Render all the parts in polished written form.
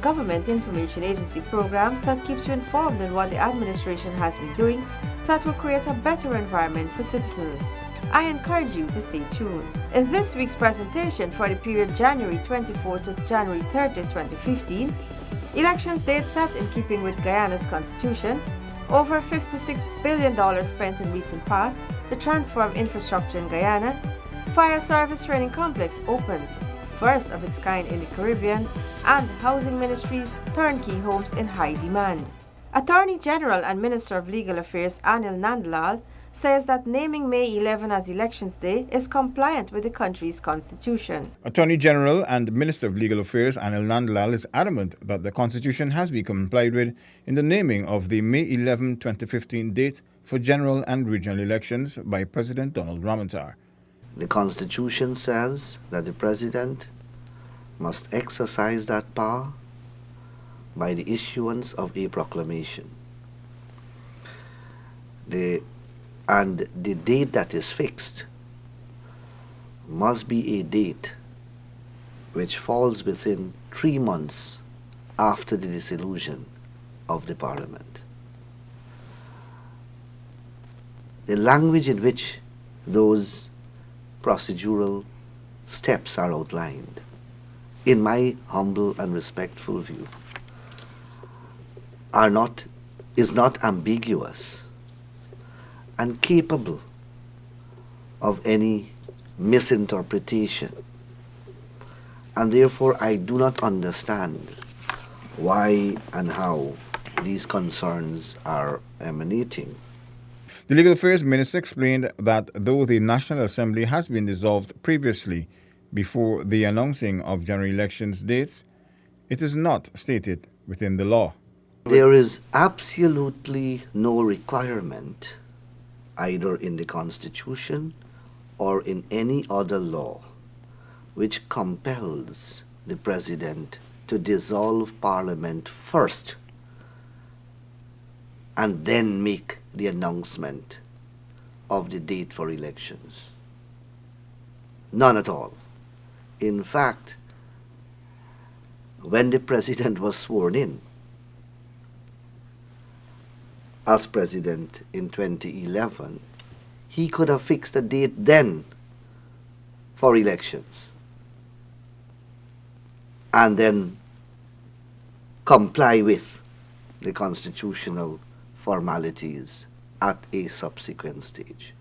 government information agency program that keeps you informed on what the administration has been doing that will create a better environment for citizens. I encourage you to stay tuned. In this week's presentation for the period January 24 to January 30, 2015, elections date set in keeping with Guyana's constitution, over $56 billion spent in recent past to transform infrastructure in Guyana, fire service training complex opens, first of its kind in the Caribbean, and Housing Ministry's turnkey homes in high demand. Attorney General and Minister of Legal Affairs Anil Nandlal says that naming May 11 as Elections Day is compliant with the country's constitution. Attorney General and Minister of Legal Affairs Anil Nandlal is adamant that the constitution has been complied with in the naming of the May 11, 2015 date for general and regional elections by President Donald Ramazar. The Constitution says that the President must exercise that power by the issuance of a proclamation. And the date that is fixed must be a date which falls within 3 months after the dissolution of the Parliament. The language in which those procedural steps are outlined, in my humble and respectful view, is not ambiguous and capable of any misinterpretation. And therefore, I do not understand why and how these concerns are emanating. The Legal Affairs Minister explained that though the National Assembly has been dissolved previously before the announcing of general elections dates, it is not stated within the law. There is absolutely no requirement, either in the Constitution or in any other law, which compels the President to dissolve Parliament first and then make the announcement of the date for elections. None at all. In fact, when the President was sworn in as President in 2011, he could have fixed a date then for elections and then comply with the constitutional formalities at a subsequent stage.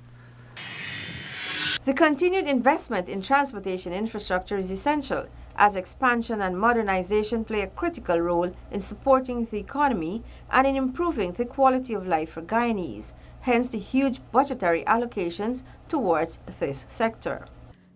The continued investment in transportation infrastructure is essential, as expansion and modernization play a critical role in supporting the economy and in improving the quality of life for Guyanese, hence the huge budgetary allocations towards this sector.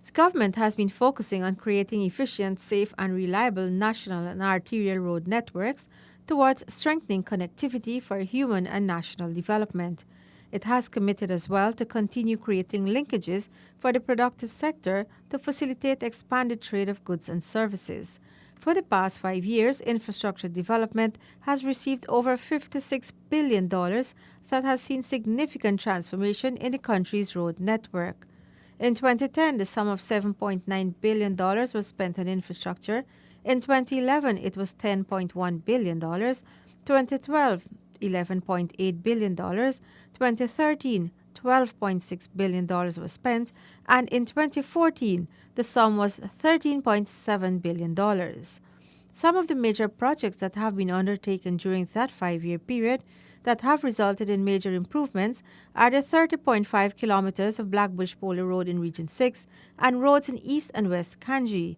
The government has been focusing on creating efficient, safe and reliable national and arterial road networks towards strengthening connectivity for human and national development. It has committed as well to continue creating linkages for the productive sector to facilitate expanded trade of goods and services. For the past 5 years, infrastructure development has received over $56 billion that has seen significant transformation in the country's road network. In 2010, the sum of $7.9 billion was spent on infrastructure. In 2011, it was $10.1 billion. 2012, $11.8 billion, 2013, $12.6 billion was spent, and in 2014, the sum was $13.7 billion. Some of the major projects that have been undertaken during that 5-year period that have resulted in major improvements are the 30.5 kilometers of Blackbush Polo Road in Region 6 and roads in East and West Kanji.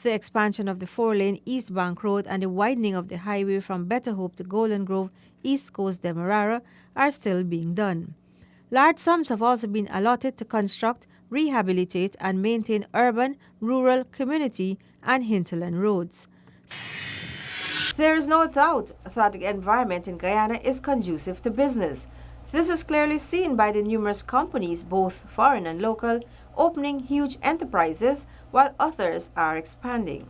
The expansion of the 4-lane East Bank Road and the widening of the highway from Better Hope to Golden Grove, East Coast Demerara are still being done. Large sums have also been allotted to construct, rehabilitate and maintain urban, rural, community and hinterland roads. There is no doubt that the environment in Guyana is conducive to business. This is clearly seen by the numerous companies, both foreign and local, opening huge enterprises while others are expanding.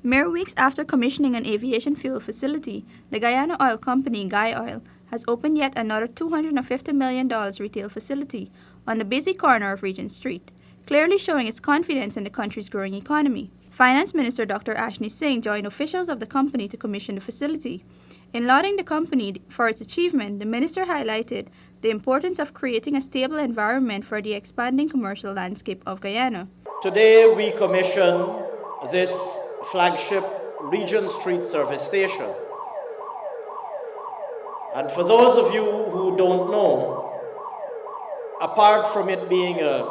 Mere weeks after commissioning an aviation fuel facility, the Guyana oil company Guy Oil has opened yet another $250 million retail facility on the busy corner of Regent Street, clearly showing its confidence in the country's growing economy. Finance Minister Dr. Ashni Singh joined officials of the company to commission the facility. In lauding the company for its achievement, the minister highlighted the importance of creating a stable environment for the expanding commercial landscape of Guyana. Today we commission this flagship Regent Street service station. And for those of you who don't know, apart from it being a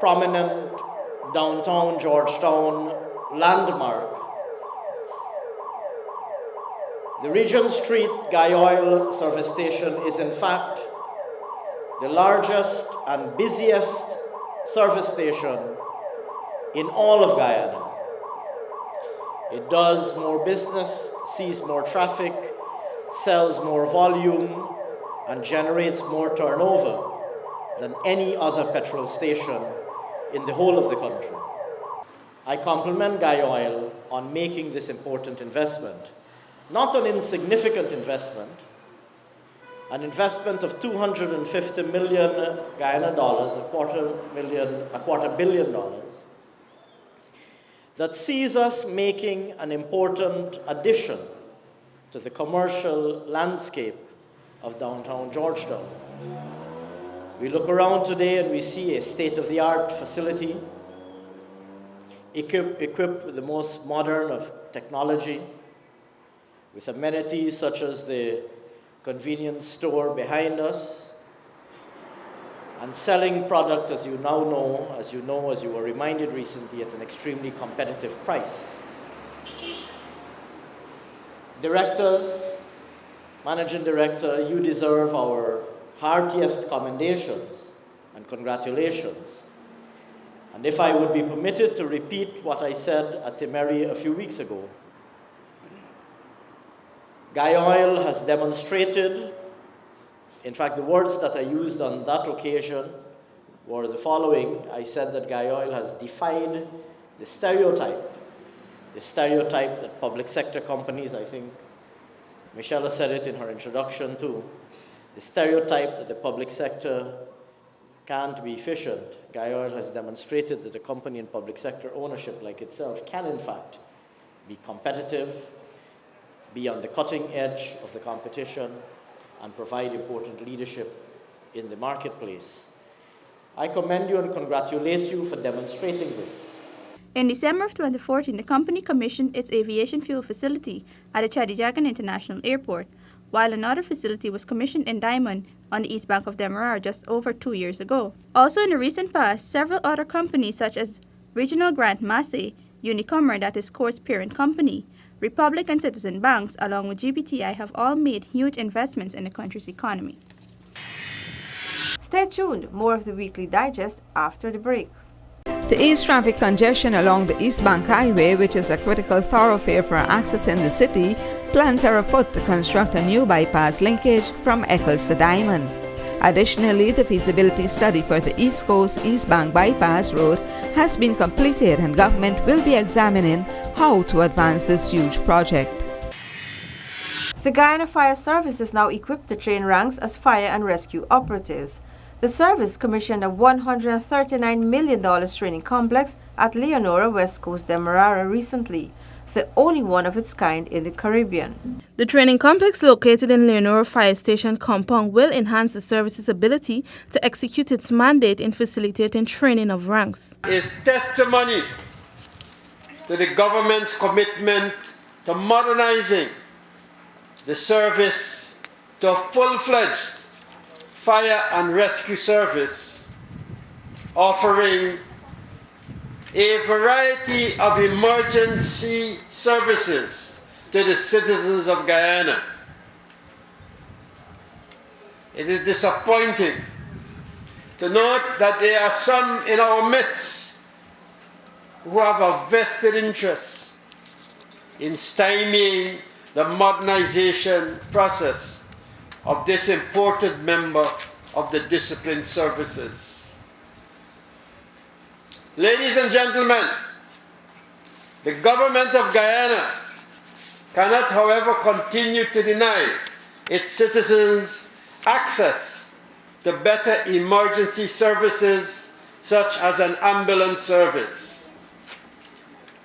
prominent downtown Georgetown landmark, the Regent Street Guy Oil service station is in fact the largest and busiest service station in all of Guyana. It does more business, sees more traffic, sells more volume, and generates more turnover than any other petrol station in the whole of the country. I compliment Guy Oil on making this important investment. Not an insignificant investment, an investment of 250 million Guyana dollars, a quarter billion dollars, that sees us making an important addition to the commercial landscape of downtown Georgetown. We look around today and we see a state-of-the-art facility equipped with the most modern of technology, with amenities such as the convenience store behind us, and selling product, as you were reminded recently, at an extremely competitive price. Directors, Managing Director, you deserve our heartiest commendations and congratulations. And if I would be permitted to repeat what I said at Timeri a few weeks ago, Guy Oil has demonstrated, in fact, the words that I used on that occasion were the following. I said that Guy Oil has defied the stereotype that public sector companies, I think Michelle said it in her introduction too, the stereotype that the public sector can't be efficient. Guy Oil has demonstrated that a company in public sector ownership like itself can in fact be competitive, be on the cutting edge of the competition, and provide important leadership in the marketplace. I commend you and congratulate you for demonstrating this. In December of 2014, the company commissioned its aviation fuel facility at the Chadijagan International Airport, while another facility was commissioned in Diamond on the east bank of Demerara just over 2 years ago. Also in the recent past, several other companies such as Regional Grant Masse, Unicomer, that is Core's parent company, Republic and Citizen Banks, along with GBTI, have all made huge investments in the country's economy. Stay tuned. More of the Weekly Digest after the break. To ease traffic congestion along the East Bank Highway, which is a critical thoroughfare for accessing the city, plans are afoot to construct a new bypass linkage from Eccles to Diamond. Additionally, the feasibility study for the East Coast East Bank Bypass Road has been completed, and government will be examining how to advance this huge project. The Guyana Fire Service is now equipped to train ranks as fire and rescue operatives. The service commissioned a $139 million training complex at Leonora, West Coast, Demerara recently, the only one of its kind in the Caribbean. The training complex located in Leonora Fire Station compound will enhance the service's ability to execute its mandate in facilitating training of ranks. Is testimony to the government's commitment to modernizing the service to a full-fledged fire and rescue service, offering a variety of emergency services to the citizens of Guyana. It is disappointing to note that there are some in our midst who have a vested interest in stymieing the modernization process of this important member of the disciplined services. Ladies and gentlemen, the government of Guyana cannot, however, continue to deny its citizens access to better emergency services such as an ambulance service.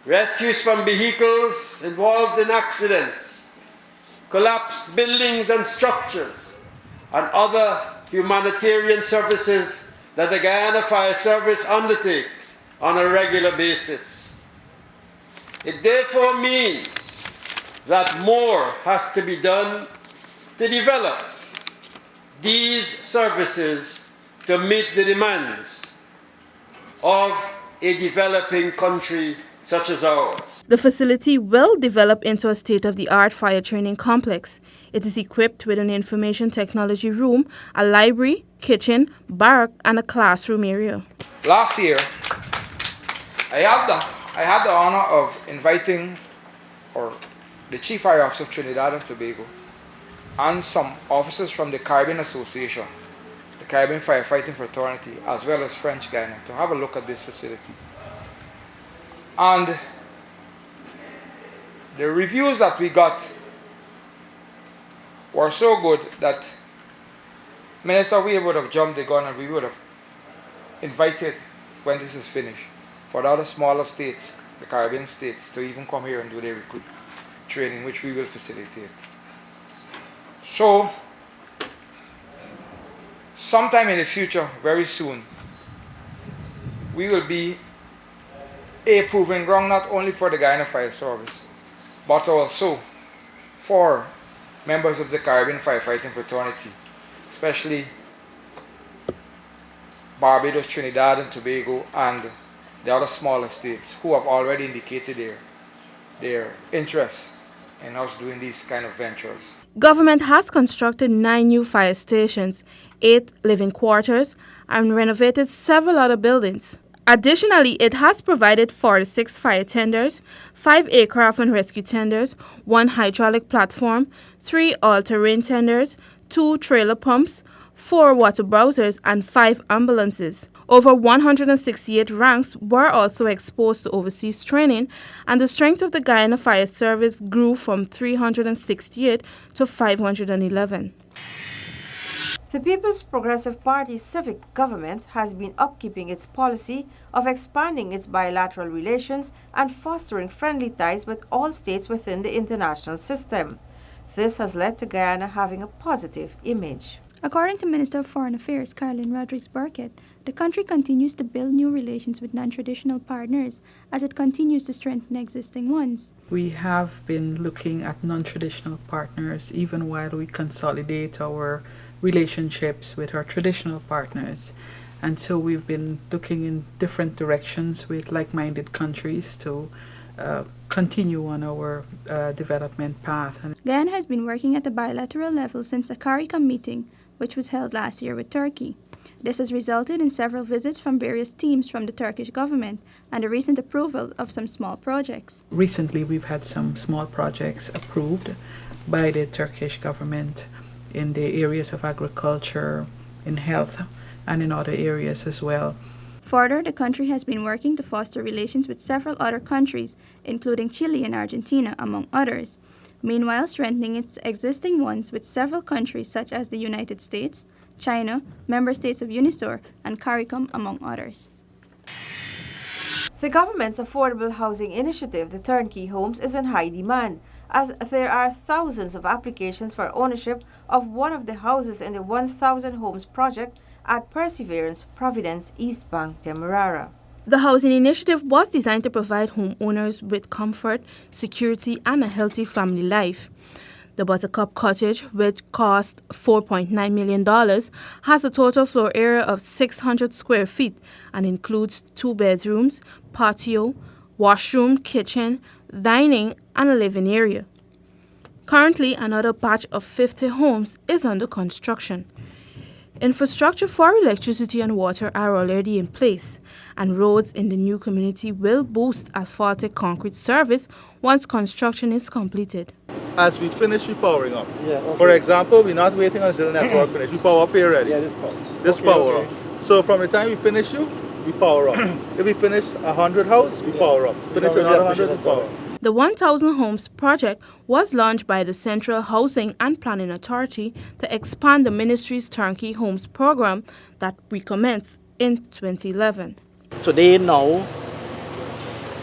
rescues from vehicles involved in accidents, collapsed buildings and structures, and other humanitarian services that the Guyana Fire Service undertakes on a regular basis. It therefore means that more has to be done to develop these services to meet the demands of a developing country such as ours. The facility will develop into a state-of-the-art fire training complex. It is equipped with an information technology room, a library, kitchen, barrack, and a classroom area. Last year, I had the honor of inviting the Chief Fire Officer of Trinidad and Tobago and some officers from the Caribbean Association, the Caribbean Firefighting Fraternity, as well as French Guyana, to have a look at this facility. And the reviews that we got were so good that Minister, we would have jumped the gun and we would have invited, when this is finished, for the other smaller states, the Caribbean states, to even come here and do their recruit training, which we will facilitate. So, sometime in the future, very soon, we will be a proving ground not only for the Guyana Fire Service, but also for members of the Caribbean Firefighting Fraternity, especially Barbados, Trinidad and Tobago, and the other smaller states who have already indicated their interest in us doing these kind of ventures. Government has constructed 9 new fire stations, 8 living quarters, and renovated several other buildings. Additionally, it has provided 46 fire tenders, 5 aircraft and rescue tenders, 1 hydraulic platform, 3 all-terrain tenders, 2 trailer pumps, 4 water browsers, and 5 ambulances. Over 168 ranks were also exposed to overseas training, and the strength of the Guyana Fire Service grew from 368 to 511. The People's Progressive Party's civic government has been upkeeping its policy of expanding its bilateral relations and fostering friendly ties with all states within the international system. This has led to Guyana having a positive image. According to Minister of Foreign Affairs Caroline Rodriguez-Burkett, the country continues to build new relations with non-traditional partners as it continues to strengthen existing ones. We have been looking at non-traditional partners even while we consolidate our relationships with our traditional partners. And so we've been looking in different directions with like-minded countries to continue on our development path. Guyana has been working at the bilateral level since the CARICOM meeting, which was held last year with Turkey. This has resulted in several visits from various teams from the Turkish government and the recent approval of some small projects. Recently, we've had some small projects approved by the Turkish government in the areas of agriculture, in health, and in other areas as well. Further, the country has been working to foster relations with several other countries, including Chile and Argentina, among others. Meanwhile, strengthening its existing ones with several countries such as the United States, China, member states of UNISOR, and CARICOM, among others. The government's affordable housing initiative, the Turnkey Homes, is in high demand, as there are thousands of applications for ownership of one of the houses in the 1,000 Homes project at Perseverance, Providence, East Bank, Demerara. The housing initiative was designed to provide homeowners with comfort, security, and a healthy family life. The Buttercup Cottage, which cost $4.9 million, has a total floor area of 600 square feet and includes 2 bedrooms, patio, washroom, kitchen, dining, and a living area. Currently, another batch of 50 homes is under construction. Infrastructure for electricity and water are already in place, and roads in the new community will boost asphaltic concrete service once construction is completed. As we finish, we powering up. For example, we're not waiting until the network finish. We power up here already. This power up. So from the time we finish we power up. If we finish 100 houses, we power up. Finish another 100, we power up. The 1,000 Homes project was launched by the Central Housing and Planning Authority to expand the ministry's Turnkey Homes program that recommenced in 2011. Today now,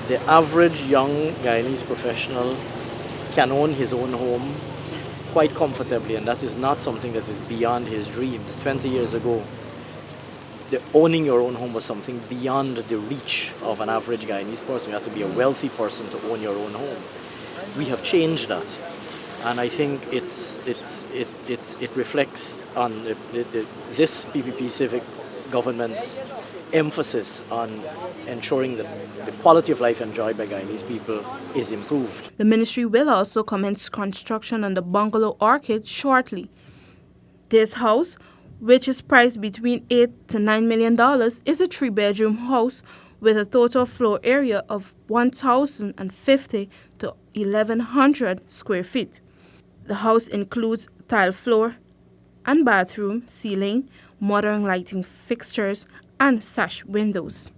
the average young Guyanese professional can own his own home quite comfortably, and that is not something that is beyond his dreams. 20 years ago, owning your own home was something beyond the reach of an average Guyanese person. You have to be a wealthy person to own your own home. We have changed that, and I think it reflects on this PPP civic government's emphasis on ensuring that the quality of life enjoyed by Guyanese people is improved. The ministry will also commence construction on the bungalow orchid shortly. This house, which is priced between $8 to $9 million, is a 3-bedroom house with a total floor area of 1,050 to 1,100 square feet. The house includes tile floor and bathroom, ceiling, modern lighting fixtures, and sash windows.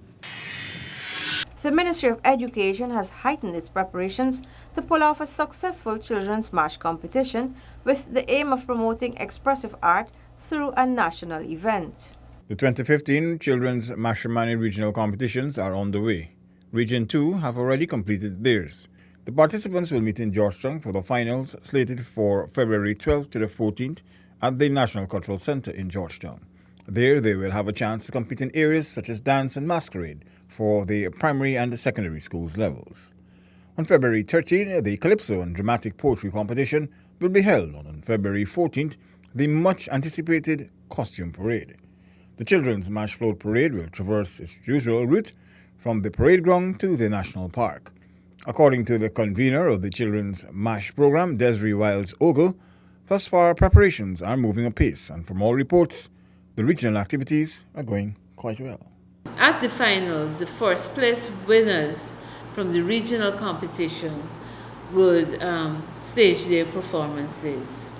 The Ministry of Education has heightened its preparations to pull off a successful children's mash competition with the aim of promoting expressive art through a national event. The 2015 Children's Mashramani Regional Competitions are on the way. Region 2 have already completed theirs. The participants will meet in Georgetown for the finals slated for February 12th to the 14th at the National Cultural Center in Georgetown. There, they will have a chance to compete in areas such as dance and masquerade for the primary and the secondary schools levels. On February 13th, the Calypso and Dramatic Poetry Competition will be held. On February 14th, the much-anticipated Costume Parade. The Children's Mash Float Parade will traverse its usual route from the parade ground to the National Park. According to the convener of the Children's Mash program, Desiree Wiles-Ogle, thus far preparations are moving apace, and from all reports, the regional activities are going quite well. At the finals, the first place winners from the regional competition would stage their performances.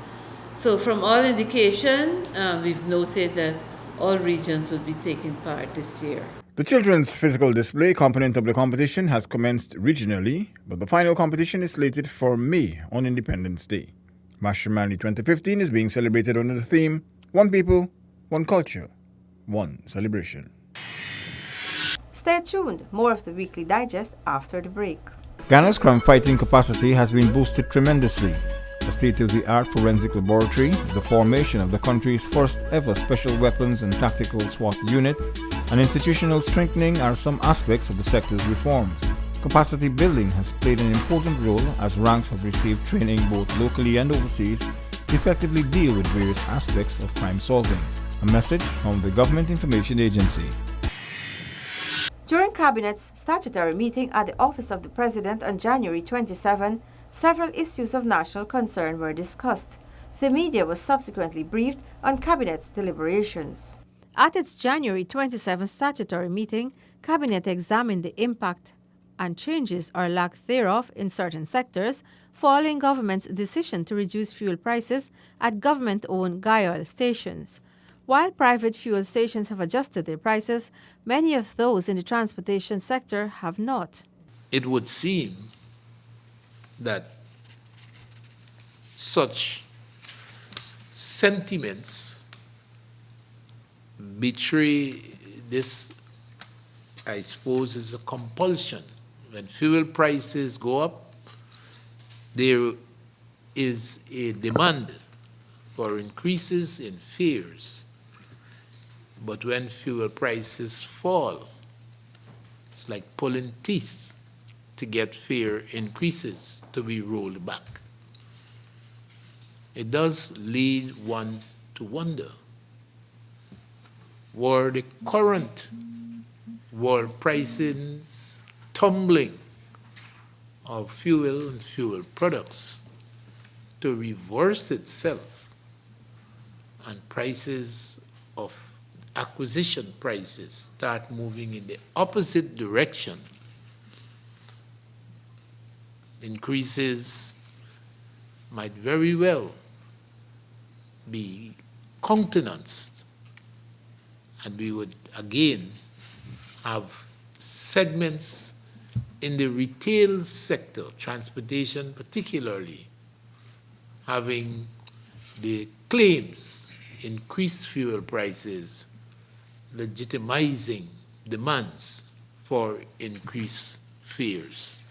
So from all indication, we've noted that all regions will be taking part this year. The children's physical display component of the competition has commenced regionally, but the final competition is slated for May on Independence Day. Mashramani 2015 is being celebrated under the theme, One People, One Culture, One Celebration. Stay tuned. More of the Weekly Digest after the break. Ghana's crime-fighting capacity has been boosted tremendously. A state-of-the-art forensic laboratory, the formation of the country's first-ever special weapons and tactical SWAT unit, and institutional strengthening are some aspects of the sector's reforms. Capacity building has played an important role as ranks have received training both locally and overseas to effectively deal with various aspects of crime solving. A message from the Government Information Agency. During Cabinet's statutory meeting at the Office of the President on January 27, several issues of national concern were discussed. The media was subsequently briefed on Cabinet's deliberations. At its January 27 statutory meeting, Cabinet examined the impact and changes or lack thereof in certain sectors following government's decision to reduce fuel prices at government-owned Gaioil stations. While private fuel stations have adjusted their prices, many of those in the transportation sector have not. It would seem that such sentiments betray this, I suppose, is a compulsion. When fuel prices go up, there is a demand for increases in fares. But when fuel prices fall, it's like pulling teeth to get fare increases to be rolled back. It does lead one to wonder, were the current world prices tumbling of fuel and fuel products to reverse itself and prices of acquisition prices start moving in the opposite direction, increases might very well be countenanced, and we would again have segments in the retail sector, transportation particularly, having the claims increased fuel prices legitimizing demands for increased fares.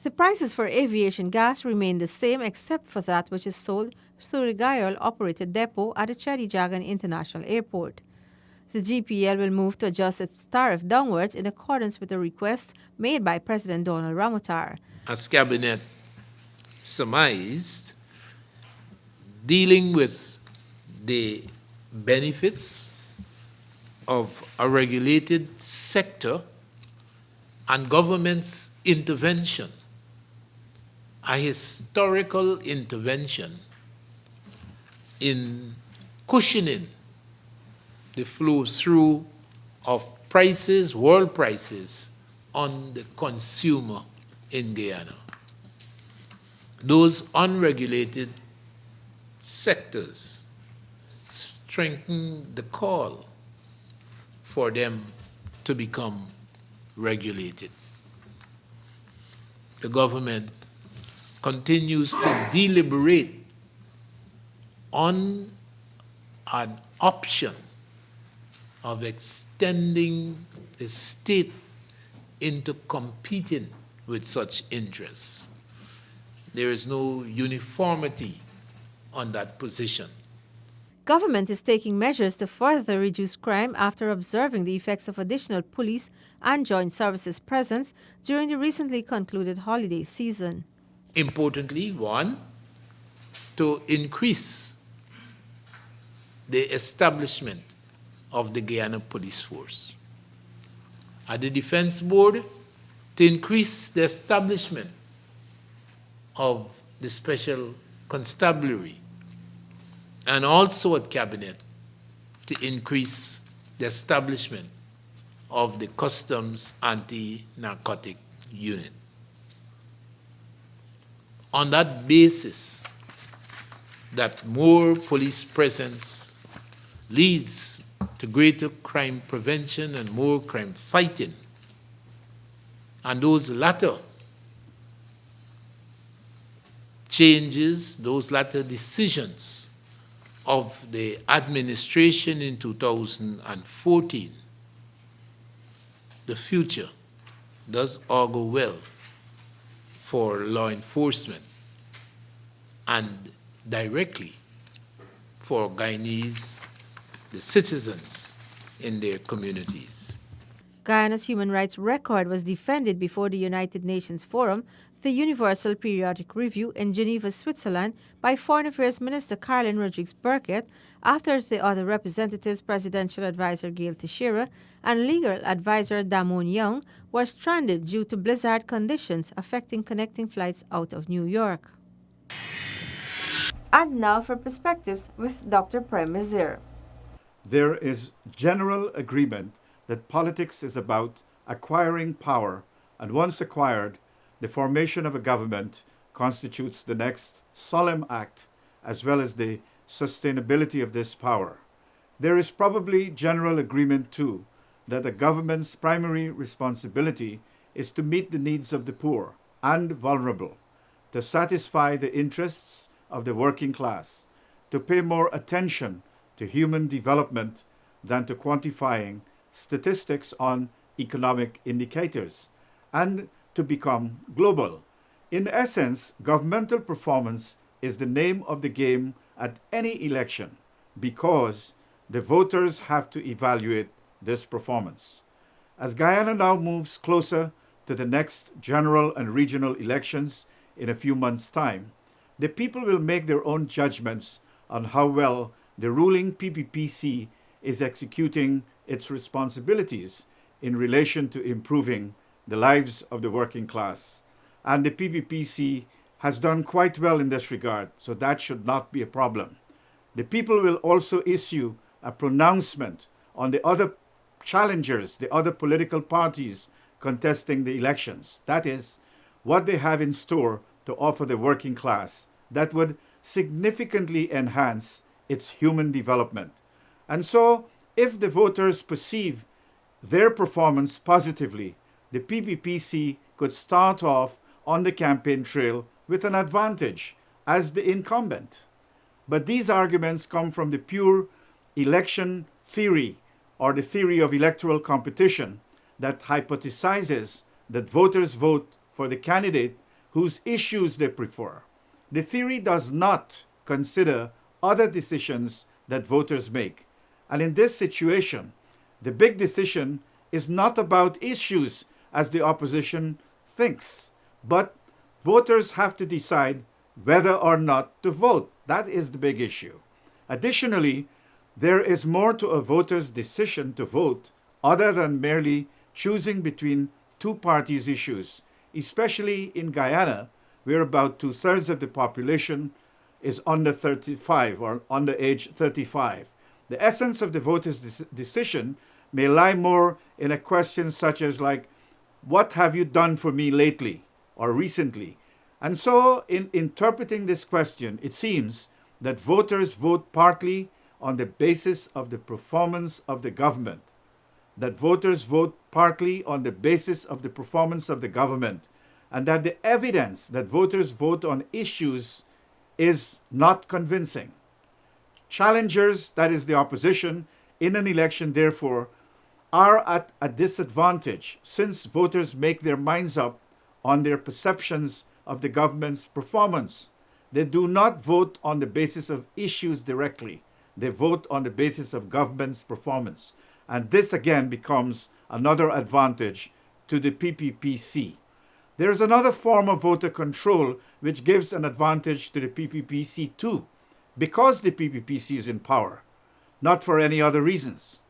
The prices for aviation gas remain the same except for that which is sold through the Gayol-operated depot at the Chadijagan International Airport. The GPL will move to adjust its tariff downwards in accordance with a request made by President Donald Ramotar. As Cabinet surmised, dealing with the benefits of a regulated sector and government's intervention, a historical intervention in cushioning the flow through of prices, world prices, on the consumer in Guyana. Those unregulated sectors strengthen the call for them to become regulated. The government continues to deliberate on an option of extending the state into competing with such interests. There is no uniformity on that position. Government is taking measures to further reduce crime after observing the effects of additional police and joint services presence during the recently concluded holiday season. Importantly, one, to increase the establishment of the Guyana Police Force. At the Defense Board, to increase the establishment of the Special Constabulary, and also at Cabinet to increase the establishment of the Customs Anti-Narcotic Unit. On that basis, that more police presence leads to greater crime prevention and more crime fighting, and those latter changes, those latter decisions of the administration in 2014, the future does augur well for law enforcement and directly for Guyanese, the citizens in their communities. Guyana's human rights record was defended before the United Nations Forum, the Universal Periodic Review in Geneva, Switzerland, by Foreign Affairs Minister Carolyn Rodrigues-Burkett after the other representatives, Presidential Advisor Gail Teixeira and Legal Advisor Damon Young, were stranded due to blizzard conditions affecting connecting flights out of New York. And now for perspectives with Dr. Prem Nazar. There is general agreement that politics is about acquiring power, and once acquired, the formation of a government constitutes the next solemn act, as well as the sustainability of this power. There is probably general agreement, too, that a government's primary responsibility is to meet the needs of the poor and vulnerable, to satisfy the interests of the working class, to pay more attention to human development than to quantifying statistics on economic indicators, and to become global. In essence, governmental performance is the name of the game at any election because the voters have to evaluate this performance. As Guyana now moves closer to the next general and regional elections in a few months' time, the people will make their own judgments on how well the ruling PPPC is executing its responsibilities in relation to improving the lives of the working class. And the PPPC has done quite well in this regard, so that should not be a problem. The people will also issue a pronouncement on the other challengers, the other political parties contesting the elections. That is, what they have in store to offer the working class that would significantly enhance its human development. And so, if the voters perceive their performance positively, the PPPC could start off on the campaign trail with an advantage as the incumbent. But these arguments come from the pure election theory or the theory of electoral competition that hypothesizes that voters vote for the candidate whose issues they prefer. The theory does not consider other decisions that voters make. And in this situation, the big decision is not about issues as the opposition thinks, but voters have to decide whether or not to vote. That is the big issue. Additionally, there is more to a voter's decision to vote other than merely choosing between two parties' issues, especially in Guyana, where about 2/3 of the population is under 35 or under age 35. The essence of the voter's decision may lie more in a question such as like, what have you done for me lately or recently? And so in interpreting this question, it seems that voters vote partly on the basis of the performance of the government. That voters vote partly on the basis of the performance of the government, and that the evidence that voters vote on issues is not convincing. Challengers, that is the opposition, in an election, therefore, are at a disadvantage since voters make their minds up on their perceptions of the government's performance. They do not vote on the basis of issues directly. They vote on the basis of government's performance. And this again becomes another advantage to the PPPC. There is another form of voter control which gives an advantage to the PPPC too, because the PPPC is in power, not for any other reasons.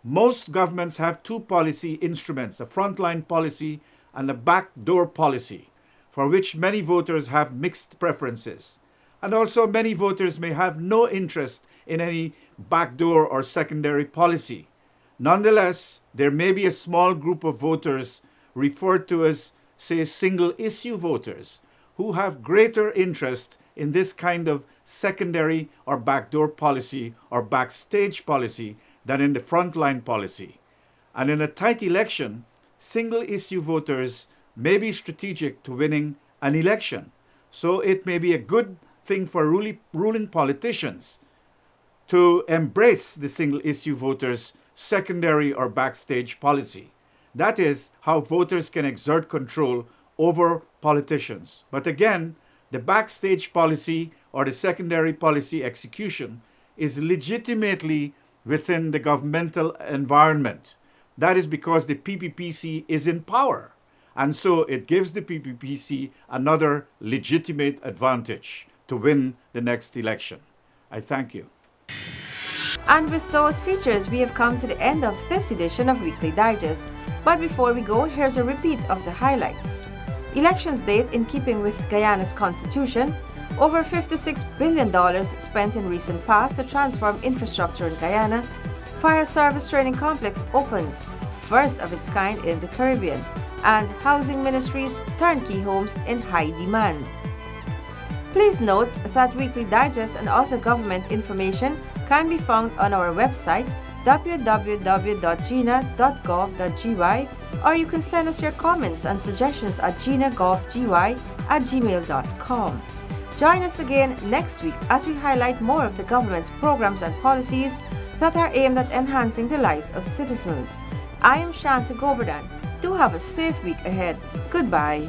Most governments have two policy instruments, a frontline policy and a backdoor policy, for which many voters have mixed preferences. And also many voters may have no interest in any backdoor or secondary policy. Nonetheless, there may be a small group of voters referred to as, say, single-issue voters who have greater interest in this kind of secondary or backdoor policy or backstage policy than in the frontline policy. And in a tight election, single-issue voters may be strategic to winning an election. So it may be a good thing for ruling politicians to embrace the single-issue voters' secondary or backstage policy. That is how voters can exert control over politicians. But again, the backstage policy or the secondary policy execution is legitimately within the governmental environment. That is because the PPPC is in power. And so it gives the PPPC another legitimate advantage to win the next election. I thank you. And with those features, we have come to the end of this edition of Weekly Digest. But before we go, here's a repeat of the highlights. Elections date in keeping with Guyana's constitution, over $56 billion spent in recent past to transform infrastructure in Guyana. Fire service training complex opens, first of its kind in the Caribbean. And housing ministries turnkey homes in high demand. Please note that Weekly Digest and other government information can be found on our website www.gina.gov.gy, or you can send us your comments and suggestions at ginagovgy@gmail.com. Join us again next week as we highlight more of the government's programs and policies that are aimed at enhancing the lives of citizens. I am Shanta Goberdan. Do have a safe week ahead. Goodbye.